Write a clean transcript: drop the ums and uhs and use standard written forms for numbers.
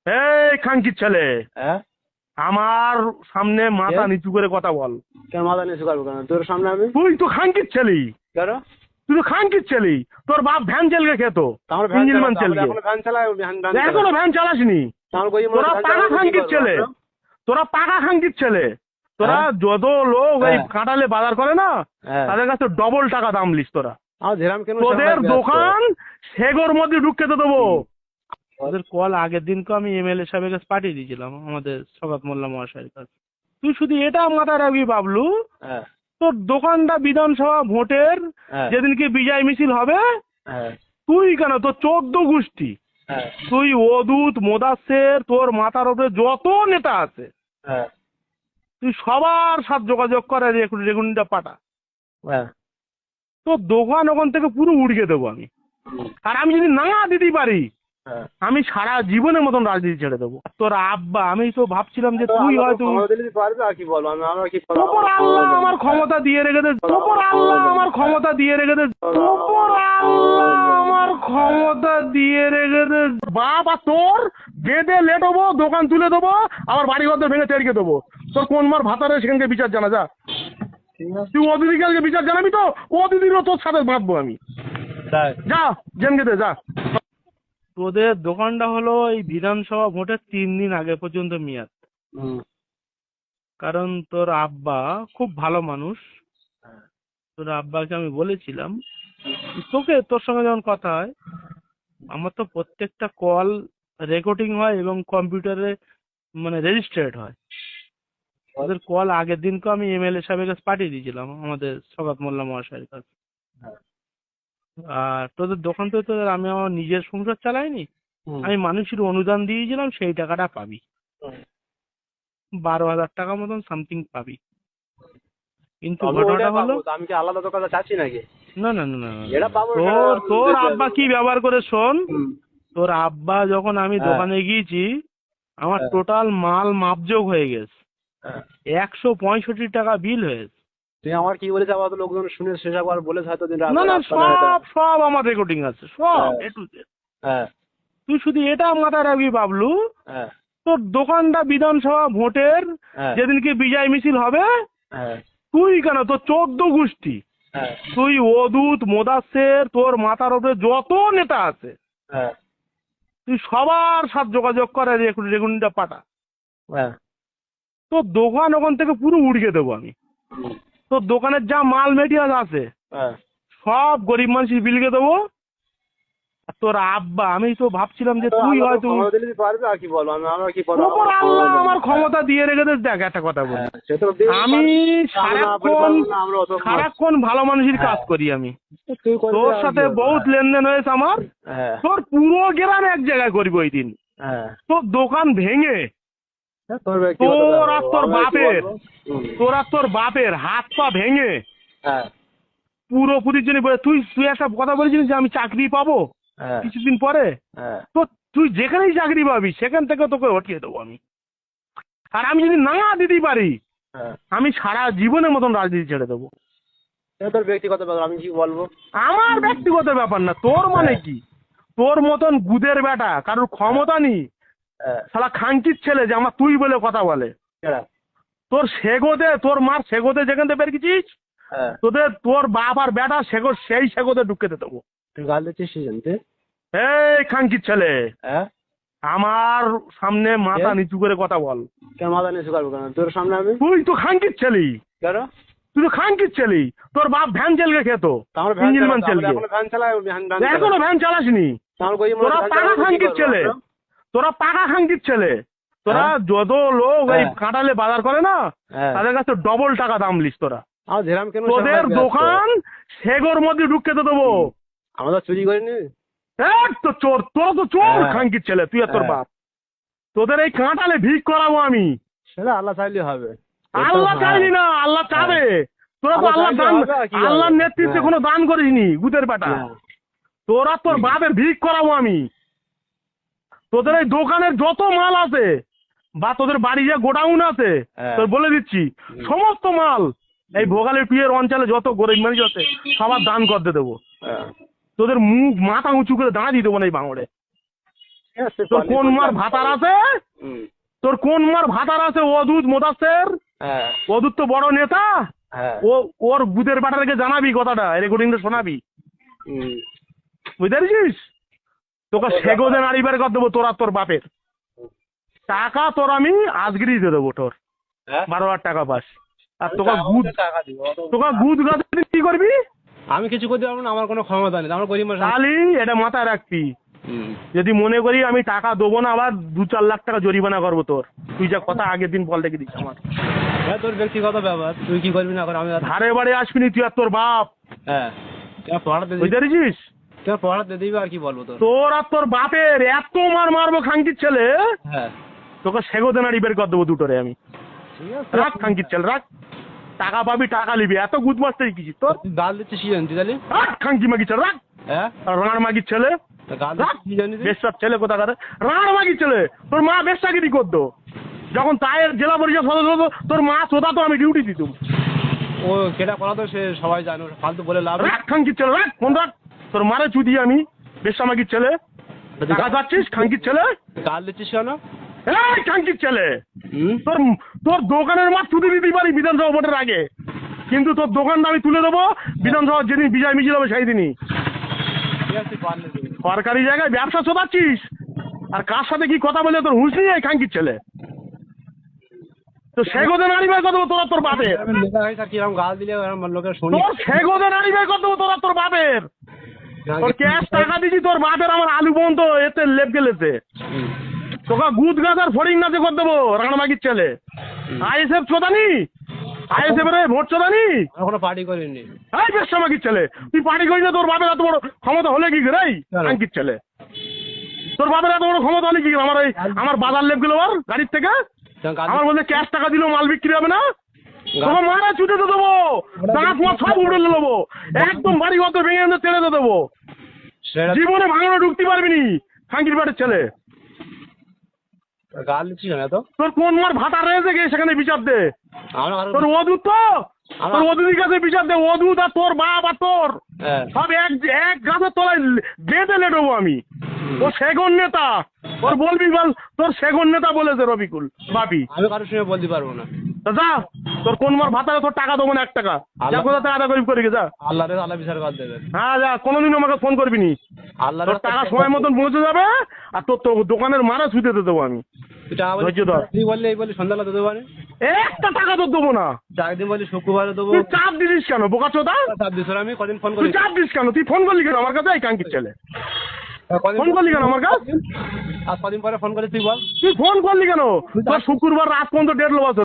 এই খানকির ছেলে, হ্যাঁ আমার সামনে মাথা নিচু করে কথা বল। কেন মাথা নিচু করবো কেন তোর সামনে আমি? তুই তো খানকির ছেলি, কেন? তুই তো খানকির ছেলি। তোর বাপ ভ্যান চালকে খেত, আমার ভ্যান ইঞ্জিন ম্যান চালাতো, আমরা চালকে। এখনো ভ্যান চালাই, এখনো ভ্যান চালাসনি? আমার কই তোরা পাকা খানকির ছেলে, তোরা পাকা খানকির ছেলে। তোরা যত লোক ওই কাঁটালে বাজার করে না, তাদের কাছে ডবল টাকা দাম লিস তোরা। তোদের দোকান সেগোর মধ্যে ঢুকতে তো দেবো। ওদের কল আগের দিনকে আমি এমএলএ সাহেবের কাছে পাঠিয়ে দিয়েছিলাম, আমাদের শওকত মোল্লা মহাশয়ের কাছে। তুই শুধু এটা মাথায় রাখবি বাবলু, তোর দোকানটা বিধানসভা ভোটের যেদিনকে বিজয় মিছিল হবে, তুই কেন, তোর 14 গোষ্ঠী, তুই ওদুত মোদাসের, তোর মাথার উপরে যত নেতা আছে, তুই সবার সাথে যোগাযোগ করে রেগুনিটা পাঠা। তোর দোকান ওখান থেকে পুরো উড়িয়ে দেবো আমি। আর আমি যদি না দিতে পারি, আমি সারা জীবনের মতন রাজনীতি ছেড়ে দেবো। তোর আব্বা, আমি তো ভাবছিলাম যে তুই হয়তো তোপর আল্লাহ আমার ক্ষমতা দিয়ে রেখে দে, তোপর আল্লাহ আমার ক্ষমতা দিয়ে রেখে দে, তোপর আল্লাহ আমার ক্ষমতা দিয়ে রেখে দে। বাবা তোর বেঁধে লেটবো, দোকান তুলে দেবো, আবার বাড়ি ঘর ভেঙে তেড়কে দেবো। তোর কোন মার ভাতারে সেখানকে বিচার জানা যা। তুই ও দিদিকে বিচার জানাবি তো, ও দিদিরও তোর সাথে বাঁধবো আমি। যা জেনকে দে যা। তোদের দোকানটা হলো এই বিধানসভা ভোটের 3 দিন আগে পর্যন্ত মেয়াদ। কারণ তোর আব্বা খুব ভালো মানুষ, তোর আব্বাকে আমি বলেছিলাম, তোর সঙ্গে যখন কথা হয়, আমার তো প্রত্যেকটা কল রেকর্ডিং হয় এবং কম্পিউটারে মানে রেজিস্ট্রেড হয়। ওদের কল আগের দিনকে আমি এমএলএ সাহেবের কাছে পাঠিয়ে দিয়েছিলাম, আমাদের শওকত মোল্লা মহাশয়ের কাছে। আর তোদের দোকান থেকে তোদের আমি আমার নিজের সংসার চালাইনি, আমি মানুষের অনুদান দিয়েছিলাম, সেই টাকাটা পাবি। 12,000 টাকা মতন সামথিং পাবি। কিন্তু ঘটনাটা হলো, আমি কি আলাদা দোকানে যাচ্ছি নাকি? না না না না, তোর আব্বা কি ব্যবহার করে শোন। তোর আব্বা যখন আমি দোকানে গিয়েছি, আমার টোটাল মাল মাপযোগ হয়ে গেছে, 165 টাকা বিল হয়েছে। তুই আমার কি বলেছে, আবার লোকজন শুনে শেষ একবার বলেছে হয়তো। না না, সব আমার রেকর্ডিং আছে, সব এ টু জেড। তুই শুধু এটা মাথায় রাখবি বাবলু, তোর দোকানটা বিধানসভা ভোটের যেদিনকে বিজয় মিছিল হবে, তুই কেন, তোর 14 গোষ্ঠী, তুই ওদুত মোদাসের, তোর মাথার উপরে যত নেতা আছে, তুই সবার সাথে যোগাযোগ করে রেগুনিটা পাঠা। তোর দোকান ওখান থেকে পুরো উড়িয়ে দেবো আমি। তোর দোকানের যা মাল মেটেরিয়াল আছে সব গরিব মানুষের বিলকে দেবো। তোর আব্বা, আমি তো ভাবছিলাম যে তুই হয়তো তোপর আল্লাহ আমার ক্ষমতা দিয়ে রেখে দে। দেখ একটা কথা বলি, আমি সারাক্ষণ ভালো মানুষের কাজ করি। আমি তোর সাথে বহুত লেনদেন হয়েছে আমার, তোর পুরো গ্রাম এক জায়গায় করবো ওই দিন। তোর দোকান ভেঙে তোর আর তোর বাপের হাত পা ভেঙে পুরোপুরির জন্য তুই একটা কথা বলেছিলিস যে আমি চাকরি পাবো কিছুদিন পরে। তো তুই যেখানেই চাকরি পাবি সেখান থেকে তোকে হটিয়ে দেবো আমি। আর আমি যদি না দিতে পারি, আমি সারা জীবনের মতন রাজনীতি ছেড়ে দেবো। তোর ব্যক্তিগত ব্যাপার, আমি কি বলবো? আমার ব্যক্তিগত ব্যাপার না, তোর মানে কি? তোর মতন গুদের বেটা কারোর ক্ষমতা নেই, শালা খানকির ছেলে যে আমার তুই বলে কথা বলে। তোর সেগোতে, তোর মার সেগোতে যেখান থেকে বের গেছিস, তোর বাপ আর বেটা সেগো সেই সেগোতে ঢুকে দেবো। তুই গাল দিচ্ছিস জানতে? এই খানকির ছেলে, আমার সামনে মাথা নিচু করে কথা বল। কেন মাথা নিচু করবো কেন তোর সামনে আমি? তুই তো খানকির ছেলি। কেন? তুই তো খানকির ছেলি। তোর বাপ ভ্যান চালকে খেত, ইঞ্জিন ম্যান চালকে। এখনো ভ্যান চালাসনি? তোরা পাকা খানকির ছেলে, তোরা পাকা খানকির ছেলে। তোরা যত লোক এই কাঁটালে বাজার করে না, তাদের কাছে ডবল টাকা দাম লিস তোরা। তোদের দোকান সেগোর মধ্যে ঢুকতে দেবো। আমরা চুরি করিনি। তো চোর, তোরা তো চোর খানকির ছেলে, তুই আর তোর বাপ। তোদের এই কাঁটালে ভিক করাবো আমি। সেটা আল্লাহ চাইলে হবে। আল্লাহ চাইলি না, আল্লাহ চাবে। তোরা তো আল্লাহর নেতৃত্বে কোনো দান করিসনি গুদের বেটা। তোরা তোর বাপের ভিক করাবো আমি। তোদের এই দোকানের যত মাল আছে বা তোদের বাড়ি যে গোডাউন আছে, তোর বলে দিচ্ছি সমস্ত মাল এই ভোগালের পিয়ের অঞ্চলে যত গরিব মানুষ আছে সবার দান করতে দেবো। তোদের মুখ মাথা উঁচু করে দাঁড়া দিয়ে দেবো না এই বাংলায়। তোর কোন মার ভাতার আছে, তোর কোন মার ভাতার আছে অদূত মোদাসের, হ্যাঁ অদূত তো বড় নেতা, হ্যাঁ ওর বুধের বাটারকে জানাবি কথাটা, রেকর্ডিংটা শোনাবি, হুম। বুঝতে পেরেছিস? তোকে সেগোদে নারী বের করে দেবো তোর আর তোর বাপের টাকা, তোর আমি আজকেরই দিয়ে দেবো তোর হ্যাঁ? 12,000 টাকা পাস। আর আমি তোকে টাকা দিব, তোকে গুদ গাছে কি করবি আমি কিছু করতে পারবো না, আমার কোনো ক্ষমতা নেই, আমার গরিব মানুষ। খালি এটা মাথায় রাখবি। হুম। যদি মনে করি আমি টাকা দেবো না, আবার 2-4 লাখ টাকা জরিমানা করবো তোর। তুই যা কথা আগের দিন বল রেখে দিস আমার। হ্যাঁ তোর ব্যক্তিগত ব্যাপার, তুই কি করবি না করে আমি ধারে বাড়ি আসবি নি তুই আর তোর বাপ, হ্যাঁ কেন পড়াতে বুঝতে পেরেছিস? কেন পড়াতে দিবি আর কি বলবো তোর। তোর আর তোর বাপের এত মারবো খাঙ্কির ছেলে, হ্যাঁ তোকে সেগোদে নাড়ি বের করে দেবো দুটোরে আমি। ঠিক আছে, রাখ খাঙ্কির ছেলে রাখ, টাকা পাবি টাকা নিবি, এত গুদ মারতে শিখেছিস তোর। তুই গাল দিচ্ছিস কি জানতি তাহলে? রাখ খাঙ্কি মাগি ছেলে রাখ, হ্যাঁ রাঁড় মাগির ছেলে তা গাল রাখ, দিচ্ছিস কি জানি তুই? বেশার ছেলে কোথাকার রাঁড় মাগির ছেলে। তোর মা বেশাগিরি করতো যখন তায়ের জেলা পরিষদ সদস্য হতো, তোর মা সোদা তো আমি ডিউটি দিতুম। ও কেটা করা তো সে সবাই জানে, ওটা ফালতু বলে লাভ নেই। রাখ খাঙ্কির ছেলে রাখ, ফোন রাখ, তোর মারে চুদি আমি বেশা মাগির ছেলে। টাকা যাচ্ছিস খাঙ্কির ছেলে, গাল দিচ্ছিস কেন? এই খাঙ্কির ছেলে, হুম। তোর তোর দোকানের মাছ তুলে দিতে পারি বিধানসভা ভোটের আগে, কিন্তু তোর দোকানটা আমি তুলে দেবো বিধানসভা যেদিন বিজয় মিছিল হবে সেই দিনই। ঠিক আছে পারলে দিবি। সরকারি জায়গায় ব্যবসা চোদাচ্ছিস, আর কার সাথে কি কথা বলে তোর হুঁশ নেই এই খাঙ্কির ছেলে। তো সেগোদে নারী বের করে দেবো তোরা তোর বাপের, আমি লেখা হয়েছে আর কিরকম গাল দিলে এরকম লোকের শুনি। তোর সেগোদে নারী বের করে দেবো তোরা তোর বাপের। তোর ক্যাশ টাকা দিছি তোর বাপের আমার আলু পর্যন্ত এতে লেপ গেলেছে। হুম। তোকে গুদ গাছ আর ফড়িং নাচে করে দেবো রাঙামাগির ছেলে। আইএসএফ চোদানি, আইএসএফ এর ভোট চোদানি, আমি কোনো পার্টি করিনি। এই বেশামাগির ছেলে তুই পার্টি করিস না, তোর বাপের এত বড় ক্ষমতা হলে কি করে এই খাঙ্কির ছেলে? তোর বাপের এত বড় ক্ষমতা হলে কি করে আমার এই আমার বাজার লেপ গেলো আর গাড়ির থেকে আমার বলতে ক্যাশ টাকা দিলেও মাল বিক্রি হবে না, তোমার মারা ছুটে তো দেবো, দাঁত মাছ সব উড়ে দেবো, একদম বাড়ি ঘর ভেঙে এনে তেড়ে তো দেবো, সেটা জীবনে ভাঙানো ঢুকতে পারবি নি খাঙ্কির বাড়ির ছেলে। গাল দিচ্ছিস কেন এত? তোর কোন মার ভাতা রয়েছে গিয়ে সেখানে বিচার দে। আমরা আরো তোর অদূত তো, তোর অদূতির কাছে বিচার দে, অদূত আর তোর বাপ আর তোর হ্যাঁ। সব এক গাছের তলায় বেঁধে লেটবো আমি। ও সেগন নেতা, ওর বলবি বল তোর সেগন নেতা বলেছে রবিকুল বাপি। আমি কারোর সঙ্গে বলতে পারবো না। তা যা, তোর কোন মার ভাতারে তোর টাকা দেবো না 1 টাকা, যা কোথা থেকে আদা গরিব করে গে যা। আল্লাহ বিচার কর দেবে। হ্যাঁ যা, কোনোদিন আমাকে ফোন করবি নি, আল্লাহ তোর টাকা সময় মতন পৌঁছে যাবে, আর তোর তো দোকানের মারা ছুটে দিতে দেবো আমি। তুই টাকা বলি, ধৈর্য ধর। তুই বললি এই বলি সন্ধ্যাবেলা দিতে পারে, 1টা টাকা তোর দেবো না। একদিন বলি শুক্রবারে দেবো। তুই চাপ দিস কেন বোকা চোদা? চাপ দিস ওরা, আমি কদিন ফোন তুই করি। চাপ দিস কেন? তুই ফোন করলি কেন আমার কাছে এই কাঙ্কির ছেলে? ফোন করলি কেন আমার কাছে? আর কদিন পরে ফোন করে তুই বল। তুই ফোন করলি কেন? তোর শুক্রবার রাত পর্যন্ত 1.5 বছর